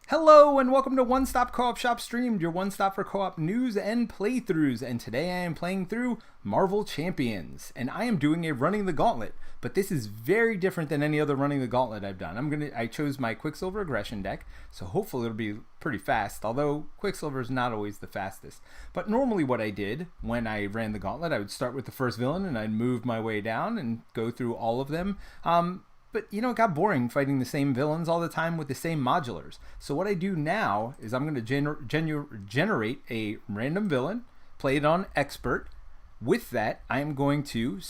Hello and welcome to One Stop Co-op Shop Streamed, your one stop for co-op news and playthroughs. And today I am playing through Marvel Champions, and I am doing a Running the Gauntlet. But this is very different than any other Running the Gauntlet I've done. I chose my Quicksilver aggression deck, so hopefully it'll be pretty fast. Although Quicksilver is not always the fastest. But normally what I did when I ran the Gauntlet, I would start with the first villain and I'd move my way down and go through all of them. But it got boring fighting the same villains all the time with the same modulars. So what I do now is I'm going to generate a random villain, play it on expert. With that, I'm going to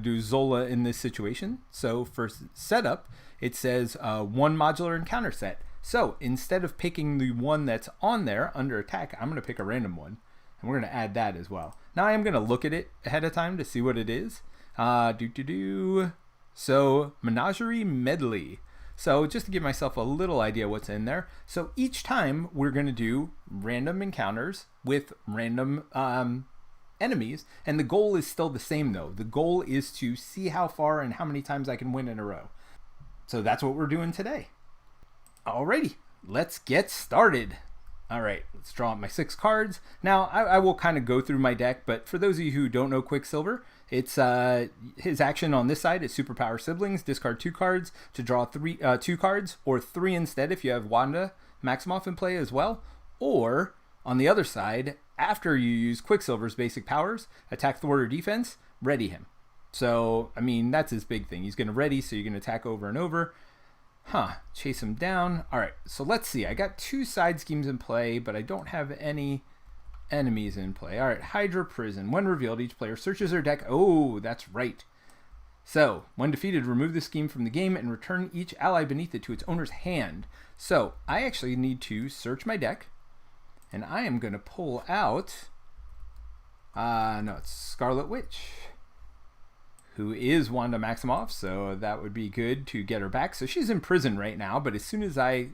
do Zola in this situation. So for setup, it says one modular encounter set. So instead of picking the one that's on there under attack, I'm going to pick a random one. And we're going to add that as well. Now I am going to look at it ahead of time to see what it is. So, Menagerie Medley. So, just to give myself a little idea what's in there. So, each time we're going to do random encounters with random enemies. And the goal is still the same, though. The goal is to see how far and how many times I can win in a row. So, that's what we're doing today. Alrighty, let's get started. Alright, let's draw up my 6 cards. Now, I will kind of go through my deck, but for those of you who don't know Quicksilver, it's his action on this side is Superpower Siblings. Discard 2 cards to draw 2 cards, or 3 instead if you have Wanda Maximoff in play as well. Or, on the other side, after you use Quicksilver's basic powers, attack, thwart, or defense, ready him. So, I mean, that's his big thing. He's going to ready, so you can attack over and over. Chase him down. Alright, so let's see. I got 2 side schemes in play, but I don't have any enemies in play. Alright, Hydra Prison. When revealed, each player searches their deck. Oh, that's right. So, when defeated, remove the scheme from the game and return each ally beneath it to its owner's hand. So, I actually need to search my deck, and I am going to pull out... no, it's Scarlet Witch, who is Wanda Maximoff, so that would be good to get her back. So she's in prison right now, but as soon as I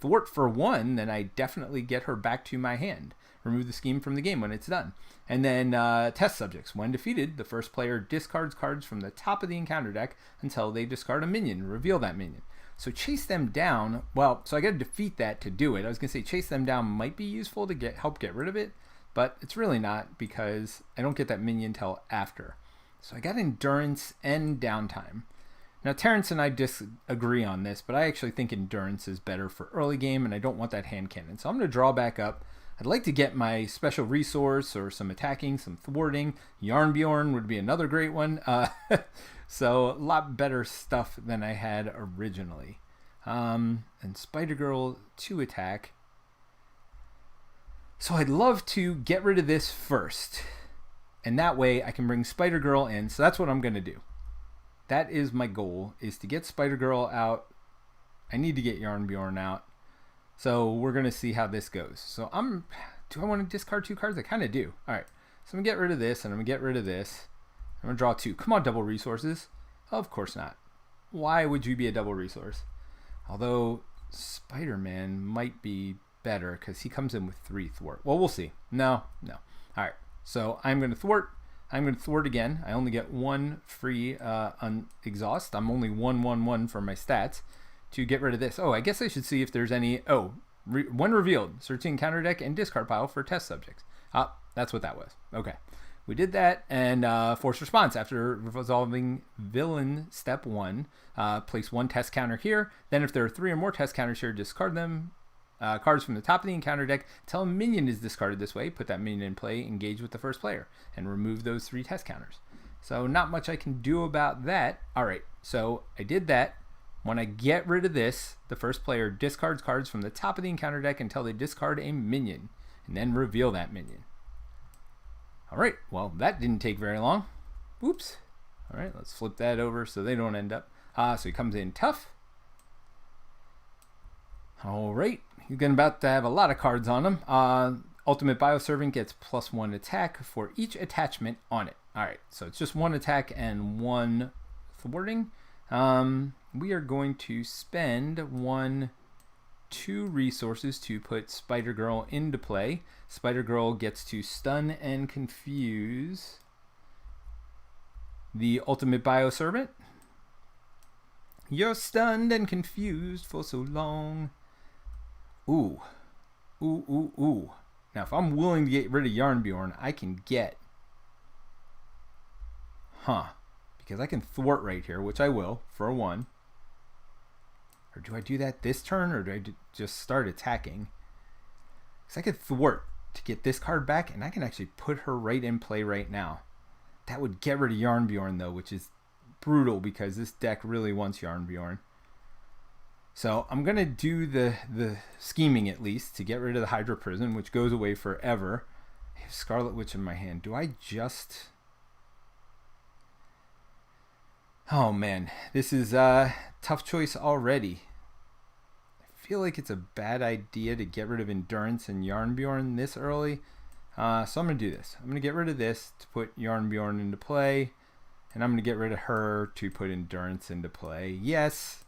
thwart for 1, then I definitely get her back to my hand. Remove the scheme from the game when it's done. And then test subjects. When defeated, the first player discards cards from the top of the encounter deck until they discard a minion. Reveal that minion. So chase them down. Well, so I got to defeat that to do it. I was going to say chase them down might be useful to help get rid of it, but it's really not because I don't get that minion till after. So I got endurance and downtime. Now Terrence and I disagree on this, but I actually think endurance is better for early game, and I don't want that hand cannon. So I'm going to draw back up. I'd like to get my special resource or some attacking, some thwarting. Yarnbjorn would be another great one. So a lot better stuff than I had originally. And Spider-Girl 2 attack. So I'd love to get rid of this first. And that way I can bring Spider-Girl in. So that's what I'm going to do. That is my goal, is to get Spider-Girl out. I need to get Yarnbjorn out. So we're going to see how this goes. So do I want to discard 2 cards? I kind of do. All right. So I'm going to get rid of this, and I'm going to get rid of this. I'm going to draw 2. Come on, double resources. Of course not. Why would you be a double resource? Although Spider-Man might be better because he comes in with 3 thwart. Well, we'll see. No. All right. So I'm going to thwart. I'm going to thwart again. I only get 1 free exhaust. I'm only 1/1/1 for my stats to get rid of this. Oh, I guess I should see if there's any... when revealed, search the encounter deck and discard pile for test subjects. That's what that was. Okay. We did that, and force response. After resolving villain step 1, place 1 test counter here. Then if there are 3 or more test counters here, discard them. Cards from the top of the encounter deck until a minion is discarded this way. Put that minion in play, engage with the first player, and remove those 3 test counters. So not much I can do about that. Alright, so I did that. When I get rid of this, the first player discards cards from the top of the encounter deck until they discard a minion, and then reveal that minion. Alright, well that didn't take very long. Whoops. Alright, let's flip that over so they don't end up. So he comes in tough. Alright, he's about to have a lot of cards on him. Ultimate Bioservant gets +1 attack for each attachment on it. Alright, so it's just 1 attack and 1 thwarting. We are going to spend 2 resources to put Spider-Girl into play. Spider-Girl gets to stun and confuse the Ultimate Bioservant. You're stunned and confused for so long. Ooh. Ooh. Now, if I'm willing to get rid of Yarnbjorn, I can get... Because I can thwart right here, which I will, for a 1. Or do I do that this turn, or do I just start attacking? Because I could thwart to get this card back, and I can actually put her right in play right now. That would get rid of Yarnbjorn, though, which is brutal because this deck really wants Yarnbjorn. So I'm going to do the scheming, at least, to get rid of the Hydra Prison, which goes away forever. I have Scarlet Witch in my hand. Do I just... Oh, man. This is a tough choice already. I feel like it's a bad idea to get rid of Endurance and Yarnbjorn this early. So I'm going to do this. I'm going to get rid of this to put Yarnbjorn into play. And I'm going to get rid of her to put Endurance into play. Yes,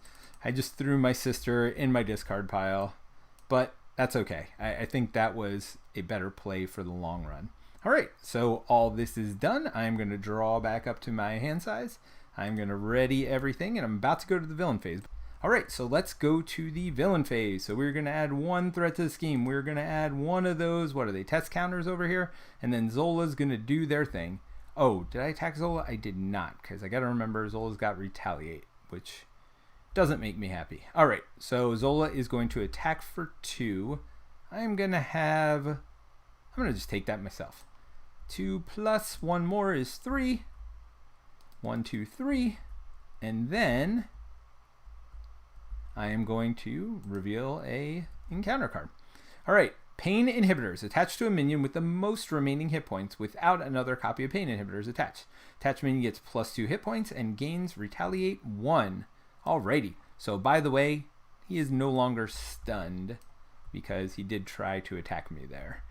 I just threw my sister in my discard pile. But that's okay. I think that was a better play for the long run. All right, so all this is done. I'm going to draw back up to my hand size. I'm going to ready everything, and I'm about to go to the villain phase. All right, so let's go to the villain phase. So we're going to add 1 threat to the scheme. We're going to add one of those, what are they, test counters over here? And then Zola's going to do their thing. Oh, did I attack Zola? I did not, because I got to remember Zola's got Retaliate, which doesn't make me happy. All right, so Zola is going to attack for 2. I'm going to just take that myself. 2 plus 1 more is 3. 1, 2, 3. And then I am going to reveal a encounter card. All right, Pain Inhibitors. Attached to a minion with the most remaining hit points without another copy of Pain Inhibitors attached. Attached minion gets +2 hit points and gains Retaliate 1. Alrighty. So by the way, he is no longer stunned because he did try to attack me there.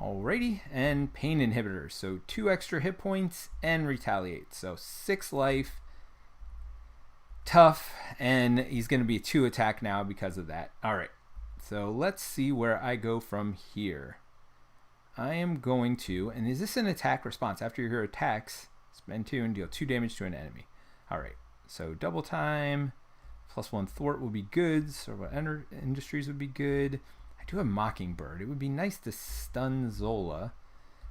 Alrighty, and Pain Inhibitors. So 2 extra hit points and Retaliate. So 6 life. Tough, and he's going to be a 2 attack now because of that. Alright, so let's see where I go from here. I am going to, and is this an attack response? After your hero attacks, spend 2 and deal 2 damage to an enemy. Alright, so double time, +1 thwart will be good, so what industries would be good. I do have Mockingbird. It would be nice to stun Zola.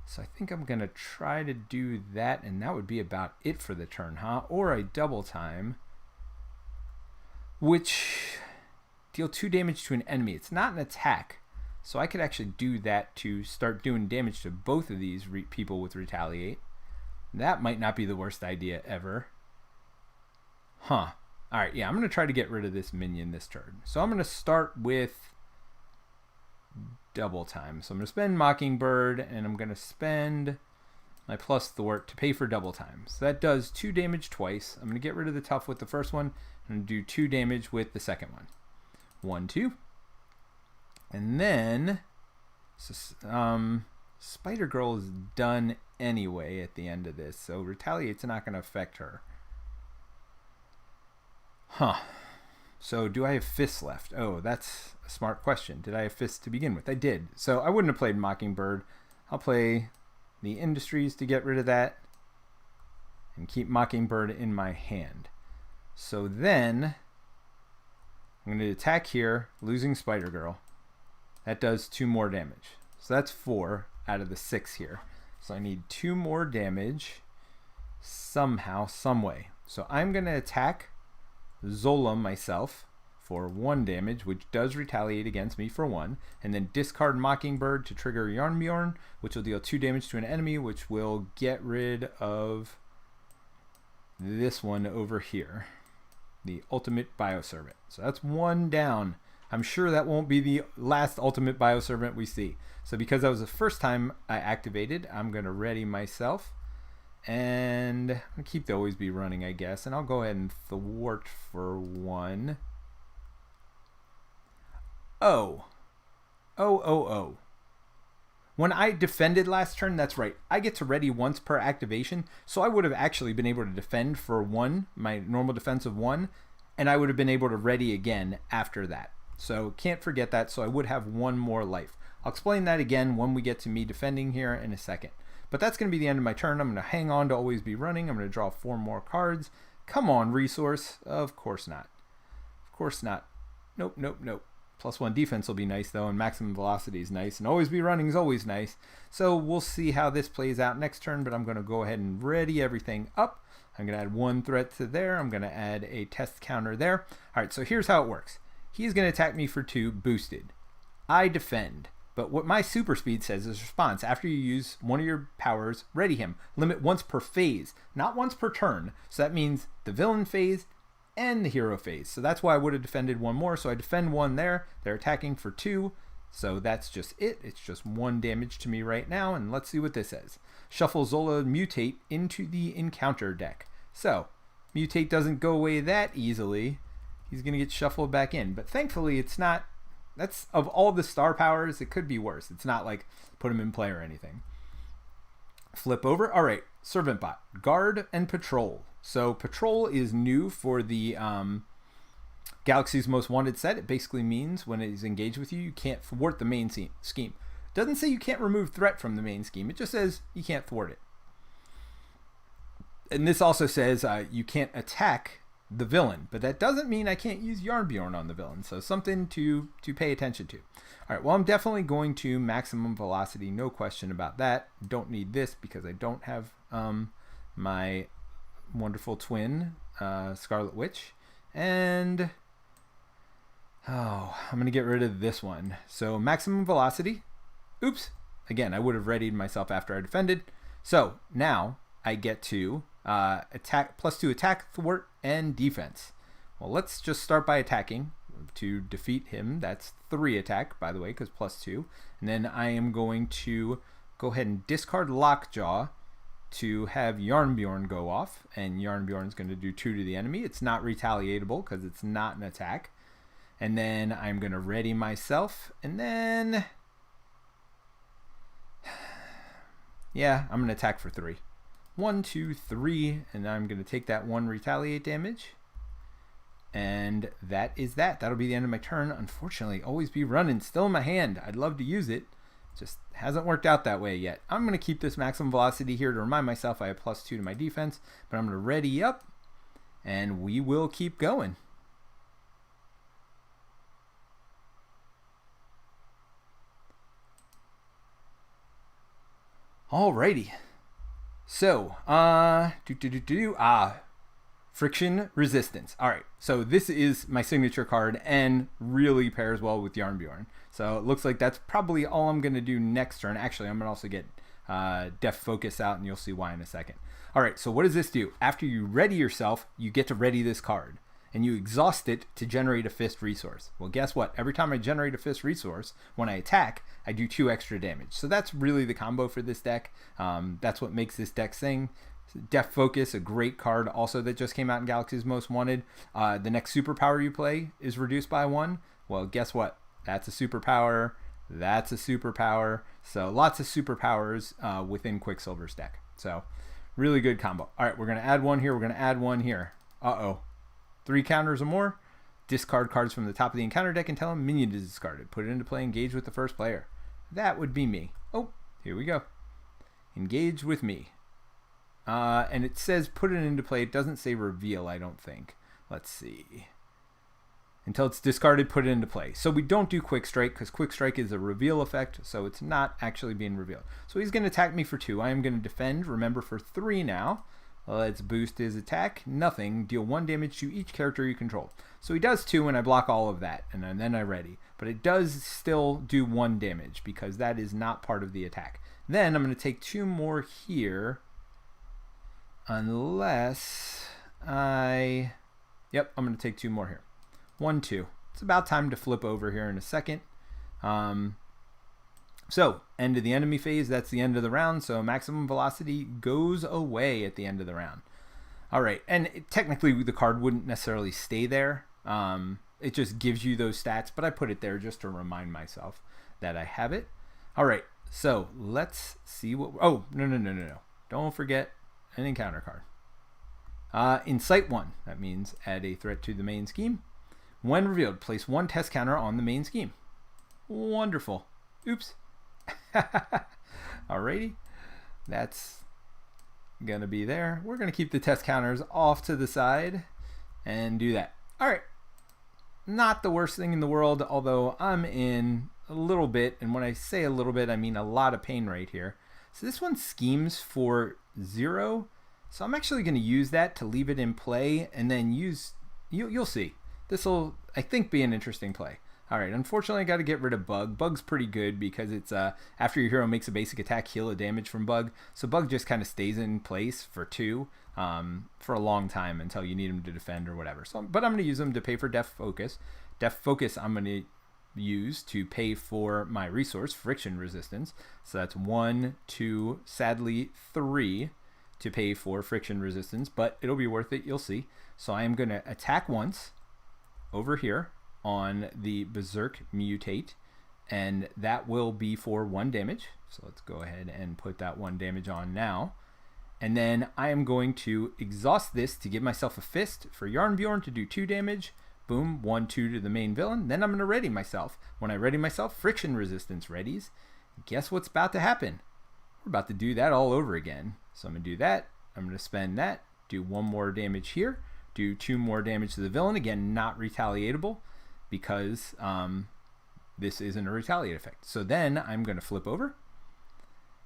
So I think I'm going to try to do that, and that would be about it for the turn, huh? Or I double time, which deal 2 damage to an enemy. It's not an attack, so I could actually do that to start doing damage to both of these people with Retaliate. That might not be the worst idea ever. Alright, yeah, I'm going to try to get rid of this minion this turn. So I'm going to start with double time. So I'm going to spend Mockingbird, and I'm going to spend my plus thwart to pay for double time. So that does 2 damage twice. I'm going to get rid of the tough with the first one and do 2 damage with the second one. 1, 2. And then Spider Girl is done anyway at the end of this, so Retaliate's not going to affect her. So do I have fists left? Oh, that's a smart question. Did I have fists to begin with? I did. So I wouldn't have played Mockingbird. I'll play the Industries to get rid of that and keep Mockingbird in my hand. So then I'm going to attack here, losing Spider Girl. That does 2 more damage. So that's 4 out of the 6 here. So I need 2 more damage somehow, some way. So I'm going to attack Zola myself for 1 damage, which does retaliate against me for 1, and then discard Mockingbird to trigger Yarnbjorn, which will deal 2 damage to an enemy, which will get rid of this one over here, the Ultimate Bioservant. So that's 1 down. I'm sure that won't be the last Ultimate Bioservant we see. So because that was the first time I activated, I'm going to ready myself. And I'm going to keep the Always Be running, I guess. And I'll go ahead and thwart for 1. Oh. When I defended last turn, that's right. I get to ready once per activation. So I would have actually been able to defend for 1, my normal defense of 1. And I would have been able to ready again after that. So can't forget that. So I would have 1 more life. I'll explain that again when we get to me defending here in a second. But that's going to be the end of my turn. I'm going to hang on to Always Be Running. I'm going to draw 4 more cards. Come on, resource. Of course not. Of course not. Nope. +1 defense will be nice though, and maximum velocity is nice, and always be running is always nice. So we'll see how this plays out next turn, but I'm going to go ahead and ready everything up. I'm going to add 1 threat to there. I'm going to add a test counter there. All right, so here's how it works. He's going to attack me for 2 boosted. I defend. But what my super speed says is response. After you use one of your powers, ready him. Limit once per phase, not once per turn. So that means the villain phase and the hero phase. So that's why I would have defended 1 more. So I defend 1 there. They're attacking for 2. So that's just it. It's just 1 damage to me right now. And let's see what this says. Shuffle Zola Mutate into the encounter deck. So Mutate doesn't go away that easily. He's going to get shuffled back in. But thankfully it's not. That's, of all the star powers, it could be worse. It's not like put him in play or anything. Flip over. All right, Servant Bot. Guard and Patrol. So Patrol is new for the Galaxy's Most Wanted set. It basically means when it is engaged with you, you can't thwart the main scheme. It doesn't say you can't remove threat from the main scheme. It just says you can't thwart it. And this also says you can't attack the villain, but that doesn't mean I can't use Yarnbjorn on the villain. So something to pay attention to. All right, well, I'm definitely going to maximum velocity, no question about that. Don't need this because I don't have my wonderful twin Scarlet Witch, and I'm gonna get rid of this one. So maximum velocity. Oops, again, I would have readied myself after I defended. So now I get to attack, +2 attack, thwart, and defense. Well, let's just start by attacking to defeat him. That's 3 attack, by the way, because +2. And then I am going to go ahead and discard Lockjaw to have Yarnbjorn go off. And Yarnbjorn's going to do 2 to the enemy. It's not retaliatable because it's not an attack. And then I'm going to ready myself. And then, yeah, I'm going to attack for 3. 1, 2, 3, and I'm going to take that 1 retaliate damage. And that is that. That'll be the end of my turn. Unfortunately, always be running. Still in my hand. I'd love to use it. Just hasn't worked out that way yet. I'm going to keep this maximum velocity here to remind myself I have +2 to my defense. But I'm going to ready up, and we will keep going. Alrighty. So, friction resistance. All right, so this is my signature card and really pairs well with Yarnbjorn. So it looks like that's probably all I'm going to do next turn. Actually, I'm going to also get Def Focus out, and you'll see why in a second. All right, so what does this do? After you ready yourself, you get to ready this card, and you exhaust it to generate a fist resource. Well, guess what? Every time I generate a fist resource, when I attack, I do 2 extra damage. So that's really the combo for this deck. That's what makes this deck sing. Def Focus, a great card also that just came out in Galaxy's Most Wanted. The next superpower you play is reduced by 1. Well, guess what? That's a superpower. That's a superpower. So lots of superpowers within Quicksilver's deck. So really good combo. All right, we're going to add 1 here. We're going to add 1 here. Uh-oh. 3 counters or more. Discard cards from the top of the encounter deck and tell him minion is discarded. Put it into play. Engage with the first player. That would be me. Oh, here we go. Engage with me. And it says put it into play. It doesn't say reveal, I don't think. Let's see. Until it's discarded, put it into play. So we don't do Quick Strike because Quick Strike is a reveal effect, so it's not actually being revealed. So he's going to attack me for 2. I am going to defend, remember, for 3 now. Let's boost his attack. Nothing. Deal 1 damage to each character you control. So he does 2, and I block all of that, and then I ready. But it does still do 1 damage because that is not part of the attack. Then I'm going to take 2 more here. Unless I... Yep, I'm going to take 2 more here. 1, 2. It's about time to flip over here in a second. So, end of the enemy phase, that's the end of the round. So maximum velocity goes away at the end of the round. All right, and technically the card wouldn't necessarily stay there. It just gives you those stats, but I put it there just to remind myself that I have it. All right, so let's see what... Oh, no. Don't forget an encounter card. Incite 1, that means add a threat to the main scheme. When revealed, place 1 test counter on the main scheme. Wonderful. Oops. Alrighty, that's gonna be there. We're gonna keep the test counters off to the side and do that. All right, not the worst thing in the world, although I'm in a little bit, and when I say a little bit, I mean a lot of pain right here. So this one schemes for 0. So I'm actually going to use that to leave it in play, and then you'll see. This will, I think, be an interesting play. All right, unfortunately, I got to get rid of Bug. Bug's pretty good because it's after your hero makes a basic attack, heal a damage from Bug. So Bug just kind of stays in place for 2 for a long time until you need him to defend or whatever. So, but I'm going to use him to pay for Def Focus. Def Focus I'm going to use to pay for my resource, Friction Resistance. So that's 1, 2, sadly 3 to pay for Friction Resistance, but it'll be worth it, you'll see. So I am going to attack once over here on the Berserk Mutate, and that will be for 1 damage. So let's go ahead and put that 1 damage on now. And then I am going to exhaust this to give myself a fist for Yarnbjorn to do 2 damage. Boom, 1, 2 to the main villain. Then I'm going to ready myself. When I ready myself, Friction Resistance readies. Guess what's about to happen? We're about to do that all over again. So I'm going to do that. I'm going to spend that, do 1 more damage here, do 2 more damage to the villain. Again, not retaliatable because this isn't a retaliate effect. So then I'm going to flip over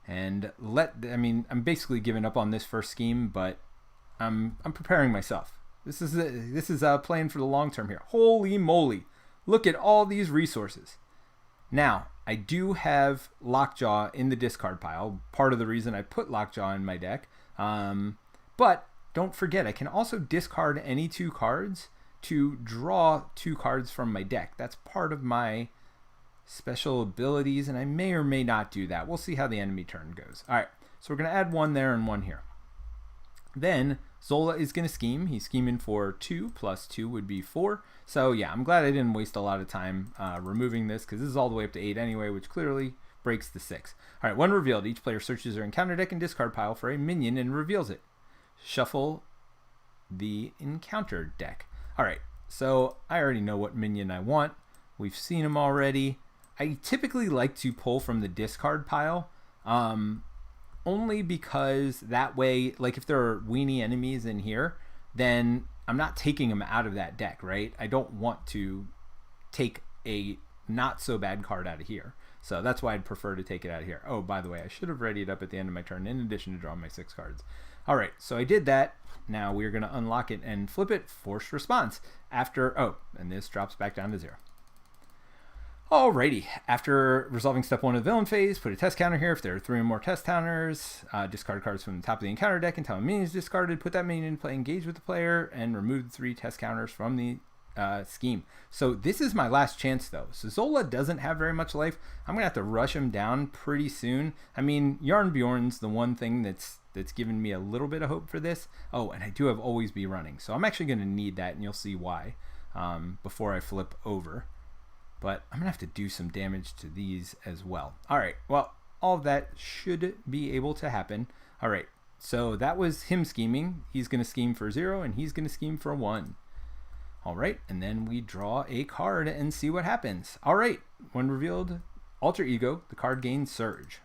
and I'm basically giving up on this first scheme, but I'm preparing myself. This is a plan for the long term here. Holy moly. Look at all these resources. Now, I do have Lockjaw in the discard pile. Part of the reason I put Lockjaw in my deck. But don't forget, I can also discard any 2 cards to draw 2 cards from my deck. That's part of my special abilities, and I may or may not do that. We'll see how the enemy turn goes. All right, so we're going to add 1 there and 1 here. Then Zola is going to scheme. He's scheming for 2 plus 2 would be 4. So yeah, I'm glad I didn't waste a lot of time removing this because this is all the way up to 8 anyway, which clearly breaks the 6. All right, when revealed, each player searches their encounter deck and discard pile for a minion and reveals it. Shuffle the encounter deck. All right, so I already know what minion I want. We've seen them already. I typically like to pull from the discard pile. Only because that way, like if there are weenie enemies in here, then I'm not taking them out of that deck, right? I don't want to take a not so bad card out of here. So that's why I'd prefer to take it out of here. Oh, by the way, I should have readied up at the end of my turn in addition to drawing my 6 cards. All right, so I did that. Now we're going to unlock it and flip it, Forced Response. And this drops back down to 0. Alrighty, after resolving step 1 of the villain phase, put a test counter here. If there are 3 or more test counters, discard cards from the top of the encounter deck until a minion is discarded. Put that minion in play, engage with the player, and remove the 3 test counters from the scheme. So this is my last chance though. So Zola doesn't have very much life. I'm gonna have to rush him down pretty soon. I mean, Yarnbjorn's the one thing that's given me a little bit of hope for this. Oh, and I do have Always Be Running. So I'm actually gonna need that, and you'll see why before I flip over. But I'm going to have to do some damage to these as well. All right, well, all of that should be able to happen. All right, so that was him scheming. He's going to scheme for 0, and he's going to scheme for 1. All right, and then we draw a card and see what happens. All right, when revealed, Alter Ego, the card gains Surge.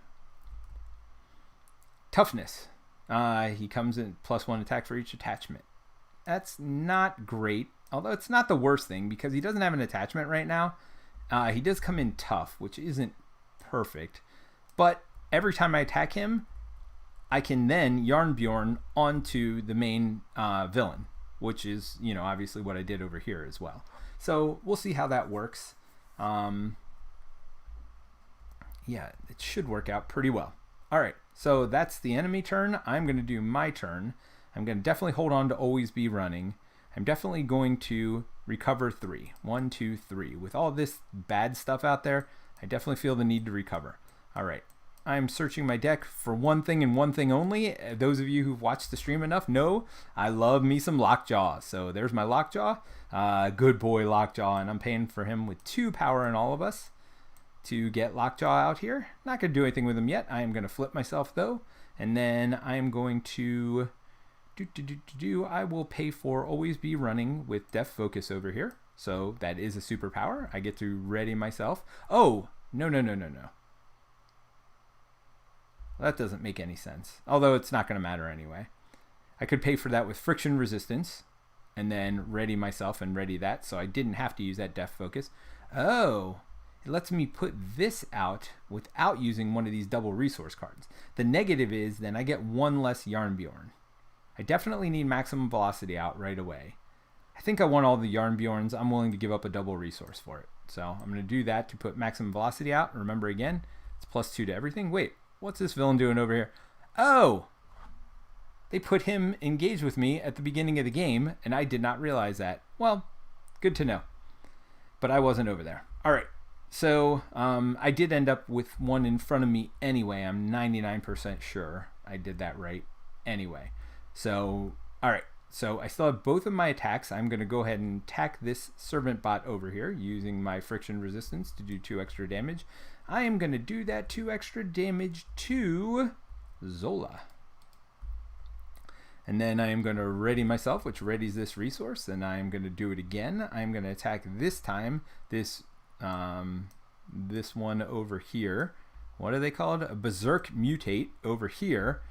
Toughness. He comes in +1 attack for each attachment. That's not great, although it's not the worst thing because he doesn't have an attachment right now. He does come in tough, which isn't perfect. But every time I attack him, I can then Yarnbjorn onto the main villain, which is, obviously what I did over here as well. So we'll see how that works. Yeah, it should work out pretty well. All right, so that's the enemy turn. I'm going to do my turn. I'm going to definitely hold on to Always Be Running. I'm definitely going to recover 3. 1, 2, 3. With all this bad stuff out there, I definitely feel the need to recover. All right. I'm searching my deck for one thing and one thing only. Those of you who've watched the stream enough know I love me some Lockjaw. So there's my Lockjaw. Good boy Lockjaw. And I'm paying for him with 2 power in all of us to get Lockjaw out here. Not going to do anything with him yet. I am going to flip myself though. And then I am going to... I will pay for Always Be Running with Def Focus over here. So that is a superpower. I get to ready myself. Oh, no. That doesn't make any sense. Although it's not going to matter anyway. I could pay for that with Friction Resistance. and then ready myself and ready that, so I didn't have to use that def focus. Oh, it lets me put this out without using one of these double resource cards. The negative is then I get one less Yarnbjorn. I definitely need maximum velocity out right away. I think I want all the Yarnbjorns. I'm willing to give up a double resource for it. So I'm going to do that to put maximum velocity out. Remember again, it's +2 to everything. Wait, what's this villain doing over here? Oh, they put him engaged with me at the beginning of the game, and I did not realize that. Well, good to know. But I wasn't over there. All right. So I did end up with one in front of me anyway. I'm 99% sure I did that right anyway. So, all right. So I still have both of my attacks. I'm going to go ahead and attack this servant bot over here using my friction resistance to do 2 extra damage. I am going to do that 2 extra damage to Zola. And then I am going to ready myself, which readies this resource, and I am going to do it again. I'm going to attack this time this one over here. What are they called? A Berserk Mutate over here.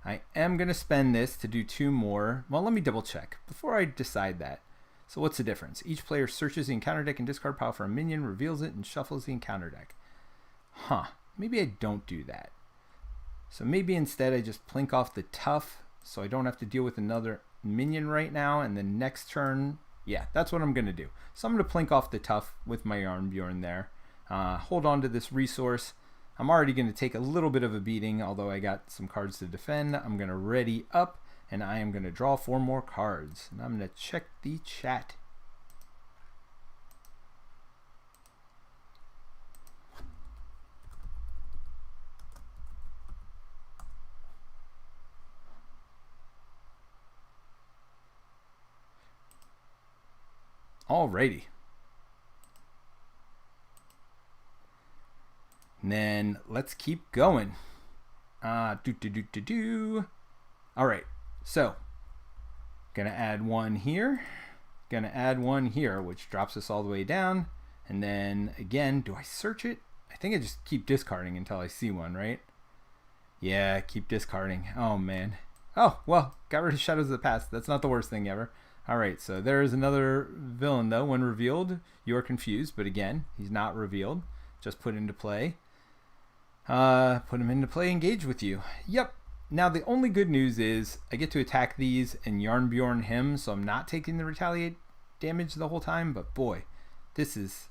I am going to spend this to do 2 more. Well, let me double check before I decide that. So what's the difference? Each player searches the encounter deck and discard pile for a minion, reveals it, and shuffles the encounter deck. Huh. Maybe I don't do that. So maybe instead I just plink off the tough so I don't have to deal with another minion right now, and the next turn, yeah, that's what I'm going to do. So I'm going to plink off the tough with my Yarnbjorn there. Hold on to this resource. I'm already going to take a little bit of a beating, although I got some cards to defend. I'm going to ready up, and I am going to draw 4 more cards. And I'm going to check the chat. Alrighty. And then let's keep going. All right. So, gonna add 1 here. Gonna add 1 here, which drops us all the way down. And then again, do I search it? I think I just keep discarding until I see one, right? Yeah, keep discarding. Oh man. Oh, well, got rid of Shadows of the Past. That's not the worst thing ever. Alright, so there is another villain though. When revealed, you are confused, but again, he's not revealed. Just put into play. Put him into play, engage with you. Yep. Now the only good news is I get to attack these and Yarnbjorn him, so I'm not taking the retaliate damage the whole time, but boy, this is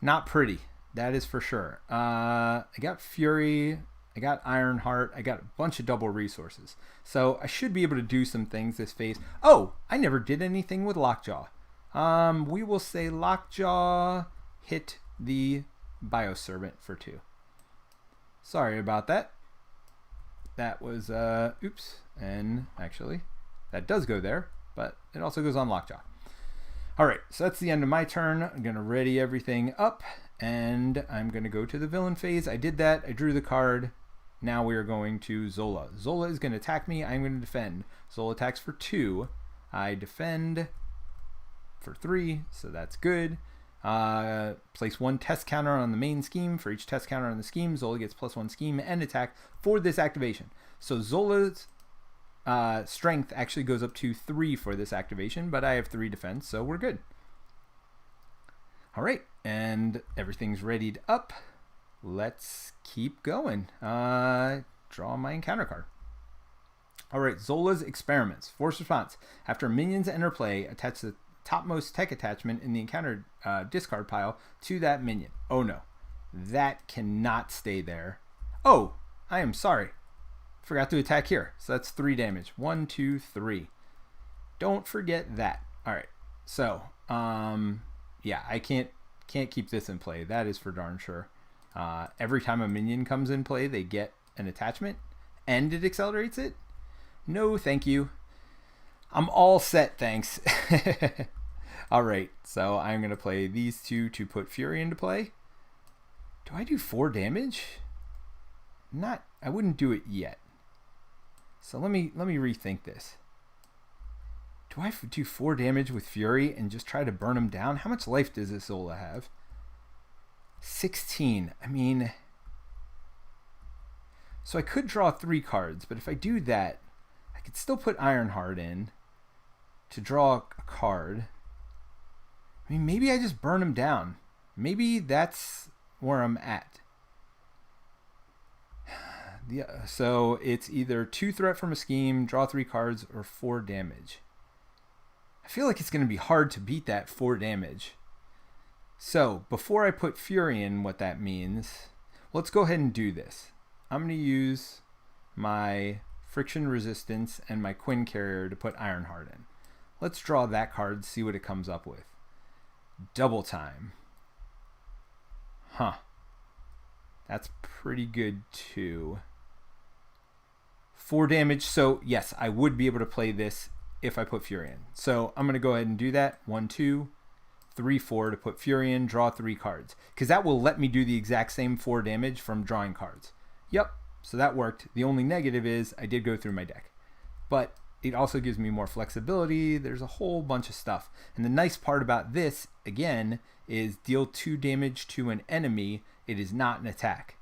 not pretty. That is for sure. I got Fury, I got Ironheart, I got a bunch of double resources. So I should be able to do some things this phase. Oh, I never did anything with Lockjaw. We will say Lockjaw hit the Bioservant for 2. Sorry about that. That was, oops. And actually, that does go there, but it also goes on Lockjaw. All right, so that's the end of my turn. I'm going to ready everything up, and I'm going to go to the villain phase. I did that. I drew the card. Now we are going to Zola. Zola is going to attack me. I'm going to defend. Zola attacks for 2. I defend for 3, so that's good. Place 1 test counter on the main scheme. For each test counter on the scheme, Zola gets +1 scheme and attack for this activation. So Zola's strength actually goes up to 3 for this activation, but I have 3 defense, so we're good. All right, and everything's readied up. Let's keep going. Draw my encounter card. All right, Zola's Experiments. Force response. After minions enter play, attach the topmost tech attachment in the encounter discard pile to that minion. Oh no, that cannot stay there. Oh, I am sorry. Forgot to attack here. So that's 3 damage. 1, 2, 3. Don't forget that. All right. So, yeah, I can't keep this in play. That is for darn sure. Every time a minion comes in play, they get an attachment and it accelerates it. No, thank you. I'm all set, thanks. All right, so I'm going to play these 2 to put Fury into play. Do I do 4 damage? I wouldn't do it yet. So let me rethink this. Do I do 4 damage with Fury and just try to burn him down? How much life does this Zola have? 16. I mean, so I could draw 3 cards, but if I do that, I could still put Ironheart in. to draw a card. I mean, maybe I just burn him down. Maybe that's where I'm at. Yeah, so it's either 2 threat from a scheme, draw 3 cards, or 4 damage. I feel like it's going to be hard to beat that 4 damage. So before I put Fury in what that means, let's go ahead and do this. I'm going to use my Friction Resistance and my Quinn Carrier to put Ironheart in. Let's draw that card, see what it comes up with. Double Time. Huh. That's pretty good too. 4 damage, so yes, I would be able to play this if I put Fury in. So I'm going to go ahead and do that. 1, 2, 3, 4 to put Fury in, draw 3 cards. Because that will let me do the exact same 4 damage from drawing cards. Yep, so that worked. The only negative is I did go through my deck. But it also gives me more flexibility. There's a whole bunch of stuff. And the nice part about this, again, is deal 2 damage to an enemy. It is not an attack.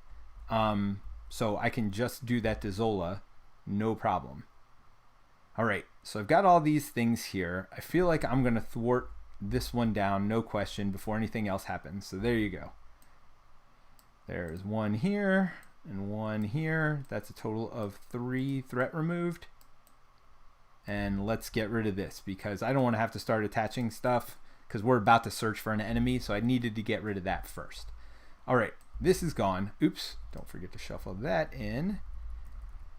So I can just do that to Zola. No problem. All right, so I've got all these things here. I feel like I'm going to thwart this one down, no question, before anything else happens. So there you go. There's 1 here and 1 here. That's a total of 3 threat removed. And let's get rid of this because I don't want to have to start attaching stuff because we're about to search for an enemy. So I needed to get rid of that first. All right, this is gone. Oops, don't forget to shuffle that in.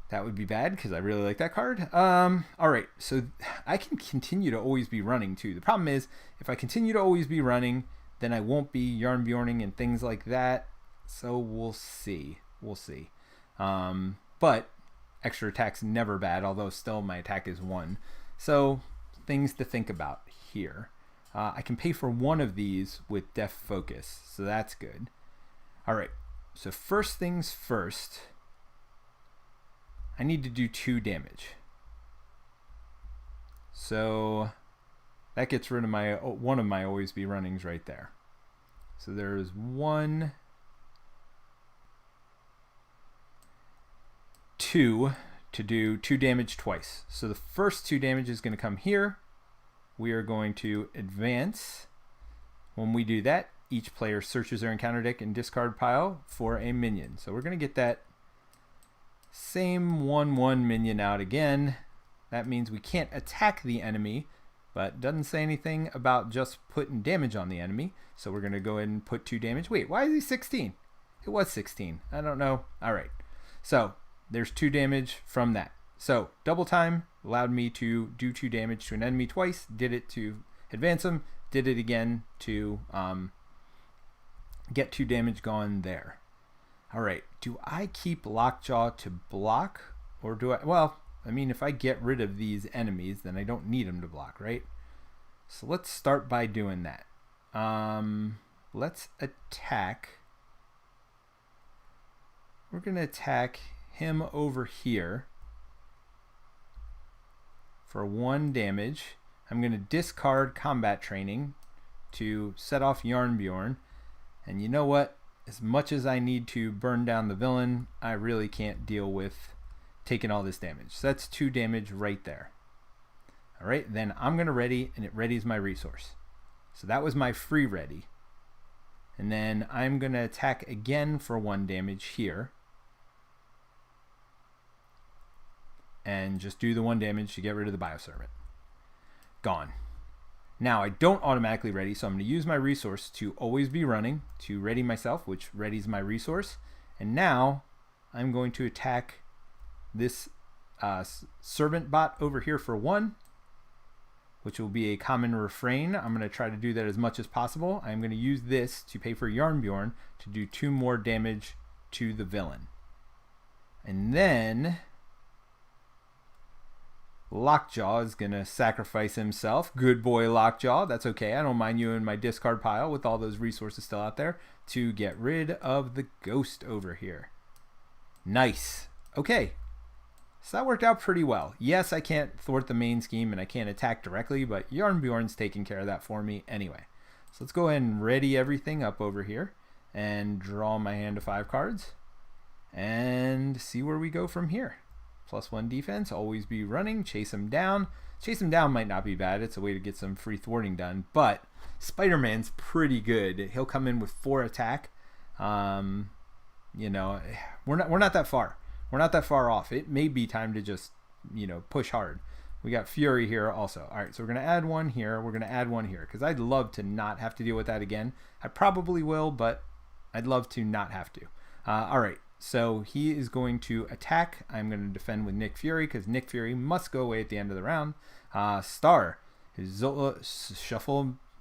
That would be bad because I really like that card. All right, so I can continue to always be running too. The problem is if I continue to always be running, then I won't be Yarn Bjorning and things like that. So we'll see. We'll see. But extra attack's never bad, although still my attack is 1. So things to think about here. I can pay for 1 of these with Def Focus, so that's good. All right, so first things first. I need to do 2 damage. So that gets rid of my one of my always be runnings right there. So there's 1, 2 to do 2 damage twice. So the first 2 damage is going to come here. We are going to advance. When we do that, each player searches their encounter deck and discard pile for a minion. So we're going to get that same 1/1 minion out again. That means we can't attack the enemy, but doesn't say anything about just putting damage on the enemy. So we're going to go ahead and put 2 damage. Wait, why is he 16? It was 16. I don't know. All right. So there's 2 damage from that. So double time allowed me to do 2 damage to an enemy twice. Did it to advance him. Did it again to get 2 damage gone there. All right, do I keep Lockjaw to block or do I, well, I mean, if I get rid of these enemies, then I don't need them to block, right? So let's start by doing that. Let's attack. We're going to attack him over here for 1 damage. I'm going to discard combat training to set off Yarnbjorn. And you know what? As much as I need to burn down the villain, I really can't deal with taking all this damage. So that's 2 damage right there. All right, then I'm going to ready, and it readies my resource. So that was my free ready. And then I'm going to attack again for 1 damage here. And just do the 1 damage to get rid of the Bioservant. Gone. Now I don't automatically ready, so I'm going to use my resource to always be running to ready myself, which readies my resource. And now I'm going to attack this servant bot over here for 1, which will be a common refrain. I'm going to try to do that as much as possible. I'm going to use this to pay for Yarnbjorn to do 2 more damage to the villain. And then Lockjaw is going to sacrifice himself. Good boy, Lockjaw. That's okay. I don't mind you in my discard pile with all those resources still out there to get rid of the ghost over here. Nice. Okay. So that worked out pretty well. Yes, I can't thwart the main scheme and I can't attack directly, but Yarnbjorn's taking care of that for me anyway. So let's go ahead and ready everything up over here and draw my hand of 5 cards and see where we go from here. +1 defense, always be running, chase him down. Chase him down might not be bad. It's a way to get some free thwarting done, but Spider-Man's pretty good. He'll come in with 4 attack. You know, we're not that far. We're not that far off. It may be time to just, you know, push hard. We got Fury here also. All right, so we're going to add 1 here. We're going to add 1 here because I'd love to not have to deal with that again. I probably will, but I'd love to not have to. All right, so he is going to attack. I'm going to defend with Nick Fury because Nick Fury must go away at the end of the round. Star, Zola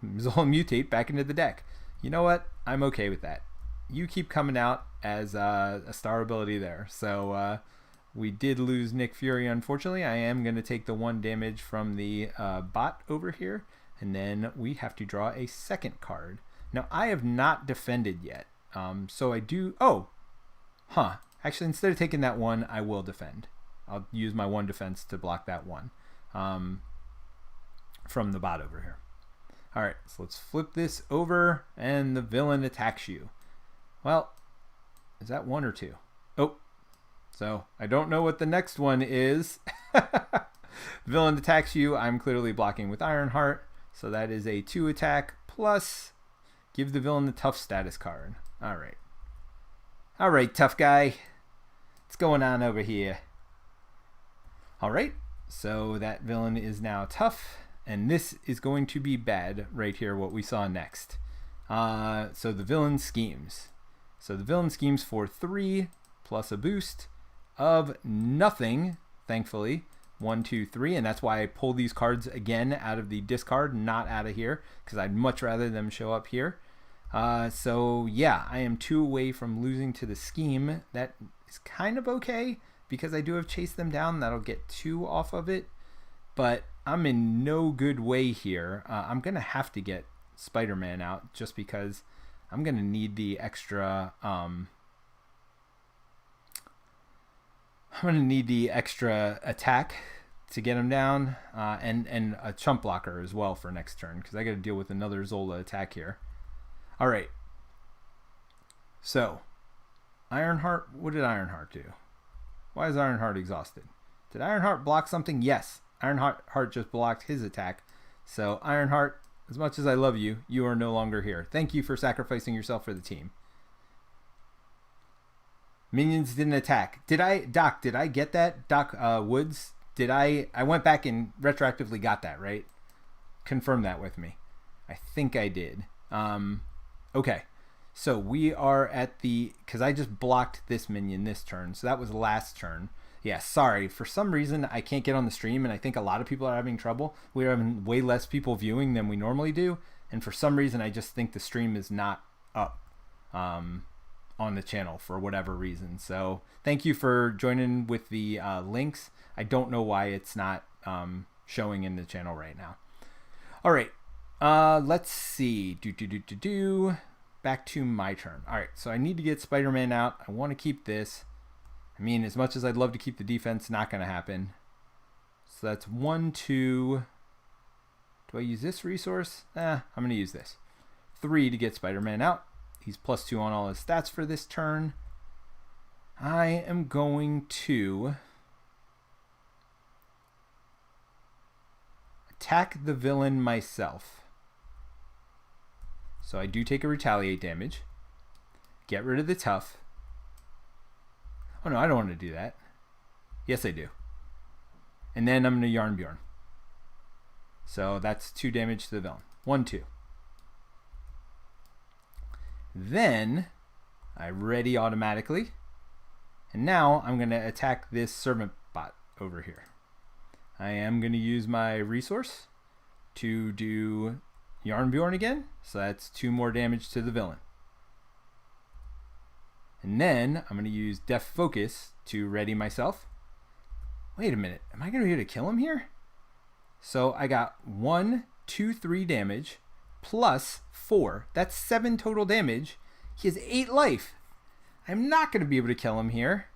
mutate back into the deck. You know what? I'm okay with that. You keep coming out as a star ability there. So we did lose Nick Fury, unfortunately. I am going to take the 1 damage from the bot over here, and then we have to draw a second card. Now, I have not defended yet, so I do... Oh, huh. Actually, instead of taking that 1, I will defend. I'll use my 1 defense to block that 1 from the bot over here. All right, so let's flip this over, and the villain attacks you. Well, is that 1 or 2? Oh, so I don't know what the next one is. Villain attacks you. I'm clearly blocking with Ironheart, so that is a 2 attack plus give the villain the tough status card. All right. All right, tough guy. What's going on over here? All right, so that villain is now tough, and this is going to be bad right here, what we saw next. So the villain schemes. So the villain schemes for 3 plus a boost of nothing, thankfully. 1, 2, 3, and that's why I pull these cards again out of the discard, not out of here, because I'd much rather them show up here. So yeah, I am 2 away from losing to the scheme. That is kind of okay, because I do have chased them down. That'll get 2 off of it, but I'm in no good way here. I'm going to have to get Spider-Man out just because I'm going to need the extra... I'm going to need the extra attack to get him down, and a chump blocker as well for next turn, because I got to deal with another Zola attack here. All right. So, Ironheart, what did Ironheart do? Why is Ironheart exhausted? Did Ironheart block something? Yes. Ironheart just blocked his attack. So, Ironheart, as much as I love you, you are no longer here. Thank you for sacrificing yourself for the team. Minions didn't attack. Doc, did I get that? Doc Woods, I went back and retroactively got that, right? Confirm that with me. I think I did. Okay. So we are at because I just blocked this minion this turn. So that was last turn. Yeah, sorry. For some reason, I can't get on the stream, and I think a lot of people are having trouble. We're having way less people viewing than we normally do. And for some reason, I just think the stream is not up. On the channel for whatever reason. So thank you for joining with the links. I don't know why it's not showing in the channel right now. All right, let's see. Back to my turn. All right, so I need to get Spider-Man out. I want to keep this. I mean, as much as I'd love to keep the defense, not going to happen. So that's 1, 2. Do I use this resource? I'm going to use this. 3 to get Spider-Man out. He's +2 on all his stats for this turn. I am going to attack the villain myself. So I do take a retaliate damage. Get rid of the tough. Oh no, I don't want to do that. Yes, I do. And then I'm going to Yarn Bjorn. So that's 2 damage to the villain. 1, 2. Then I ready automatically, and now I'm going to attack this servant bot over here. I am going to use my resource to do Yarn Bjorn again, so that's 2 more damage to the villain. And then I'm going to use Death Focus to ready myself. Wait a minute, am I going to be able to kill him here? So I got 1, 2, 3 damage. Plus 4. That's 7 total damage. He has 8 life. I'm not going to be able to kill him here.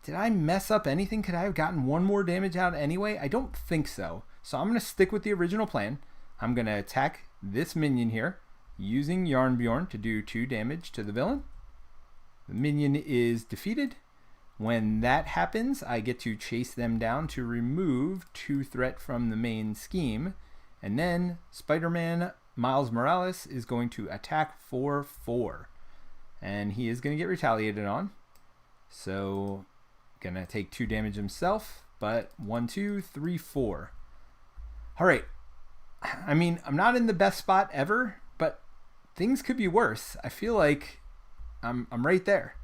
Did I mess up anything? Could I have gotten 1 more damage out anyway? I don't think so. So I'm going to stick with the original plan. I'm going to attack this minion here using Yarn Bjorn to do 2 damage to the villain. The minion is defeated. When that happens, I get to chase them down to remove 2 threat from the main scheme. And then Spider-Man Miles Morales is going to attack for 4. And he is going to get retaliated on. So, gonna take 2 damage himself. But 1, 2, 3, 4. Alright. I mean, I'm not in the best spot ever, but things could be worse. I feel like I'm right there.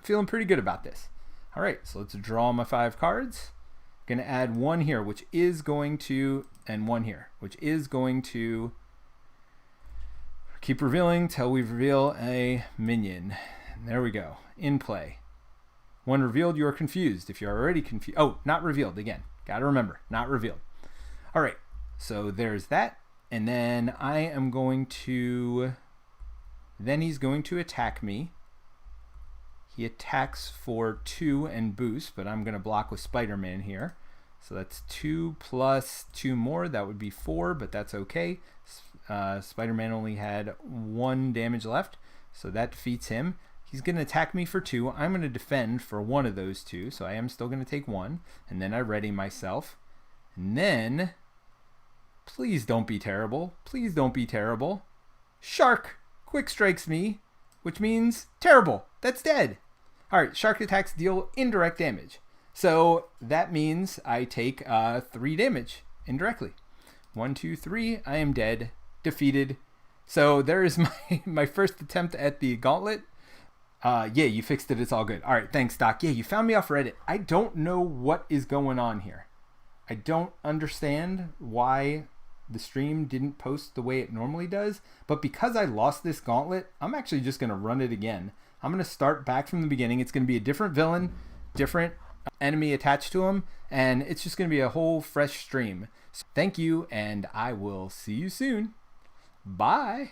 Feeling pretty good about this. All right, so let's draw my 5 cards. Going to add 1 here, which is going to, and 1 here, which is going to keep revealing till we reveal a minion. There we go. In play. When revealed, you are confused. If you're already confused, oh, not revealed again. Got to remember, not revealed. All right, so there's that, and then I am going to. Then he's going to attack me. He attacks for 2 and boost, but I'm going to block with Spider-Man here. So that's 2 plus 2 more. That would be 4, but that's okay. Spider-Man only had 1 damage left, so that defeats him. He's going to attack me for 2. I'm going to defend for 1 of those 2, so I am still going to take 1. And then I ready myself. And then, please don't be terrible. Please don't be terrible. Shark quick strikes me, which means terrible. That's dead. All right, shark attacks deal indirect damage. So that means I take 3 damage indirectly. 1, 2, 3. I am dead. Defeated. So there is my first attempt at the gauntlet. Yeah, you fixed it. It's all good. All right, thanks, Doc. Yeah, you found me off Reddit. I don't know what is going on here. I don't understand why the stream didn't post the way it normally does. But because I lost this gauntlet, I'm actually just going to run it again. I'm going to start back from the beginning. It's going to be a different villain, different enemy attached to him, and it's just going to be a whole fresh stream. So thank you, and I will see you soon. Bye.